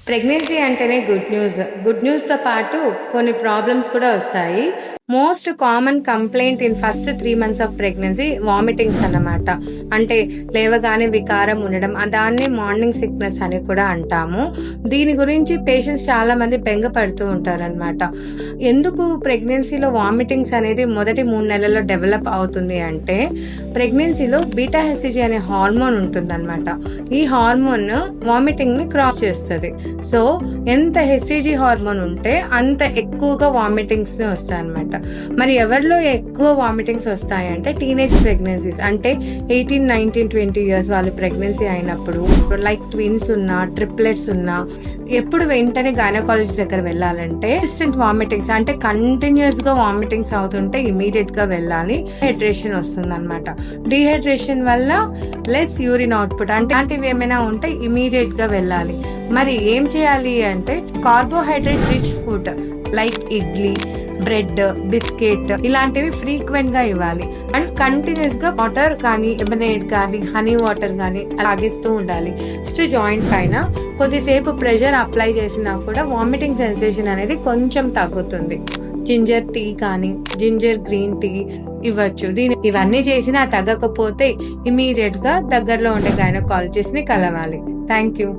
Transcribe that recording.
Pregnancy అంటేనే good న్యూస్తో పాటు కొన్ని ప్రాబ్లమ్స్ కూడా వస్తాయి. Most common complaint in first 3 months of pregnancy vomitings అన్నమాట. అంటే లేవగానే వికారం ఉండడం, దాన్ని మార్నింగ్ సిక్నెస్ అని కూడా అంటాము. దీని గురించి పేషెంట్స్ చాలా మంది బెంగపడుతూ ఉంటారనమాట. ఎందుకు ప్రెగ్నెన్సీలో వామిటింగ్స్ అనేది మొదటి 3 నెలల్లో డెవలప్ అవుతుంది అంటే, ప్రెగ్నెన్సీలో బీటా హెచ్సిజీ అనే హార్మోన్ ఉంటుందన్నమాట. ఈ హార్మోన్ వామిటింగ్ ని క్రాస్ చేస్తుంది. సో ఎంత హెచ్సిజీ హార్మోన్ ఉంటే అంత ఎక్కువగా వామిటింగ్స్ వస్తాయి అనమాట. మరి ఎవరిలో ఎక్కువ వామిటింగ్స్ వస్తాయంటే టీనేజ్ ప్రెగ్నెన్సీస్, అంటే 18, 19, 20 years వాళ్ళు ప్రెగ్నెన్సీ అయినప్పుడు, లైక్ ట్విన్స్ ఉన్నా, ట్రిప్లెట్స్ ఉన్నా, ఎప్పుడు వెంటనే గైనకాలజిస్ట్ దగ్గర వెళ్ళాలంటే ఇన్స్టెంట్ వామిటింగ్స్, అంటే కంటిన్యూస్ గా వామిటింగ్స్ అవుతుంటే ఇమీడియట్ గా వెళ్ళాలి. డీహైడ్రేషన్ వస్తుంది అనమాట. డీహైడ్రేషన్ వల్ల లెస్ యూరిన్ అవుట్పుట్, అంటే అలాంటివి ఏమైనా ఉంటే ఇమీడియట్ గా వెళ్ళాలి. మరి ఏం చేయాలి అంటే carbohydrate rich food like idli, bread, biscuit ఇలాంటివి ఫ్రీక్వెంట్ గా ఇవ్వాలి. అండ్ కంటిన్యూస్ గా వాటర్ కానీ, లెమనేడ్ కానీ, హనీ వాటర్ కానీ తాగిస్తూ ఉండాలి. జాయింట్ పైన కొద్దిసేపు ప్రెషర్ అప్లై చేసినా కూడా వామిటింగ్ సెన్సేషన్ అనేది కొంచెం తగ్గుతుంది. జింజర్ టీ కానీ, జింజర్ గ్రీన్ టీ ఇవ్వచ్చు. ఇవన్నీ చేసినా తగ్గకపోతే ఇమీడియట్ గా దగ్గరలో ఉండే గైనకాలజిస్ట్ ని కలవాలి. Thank you.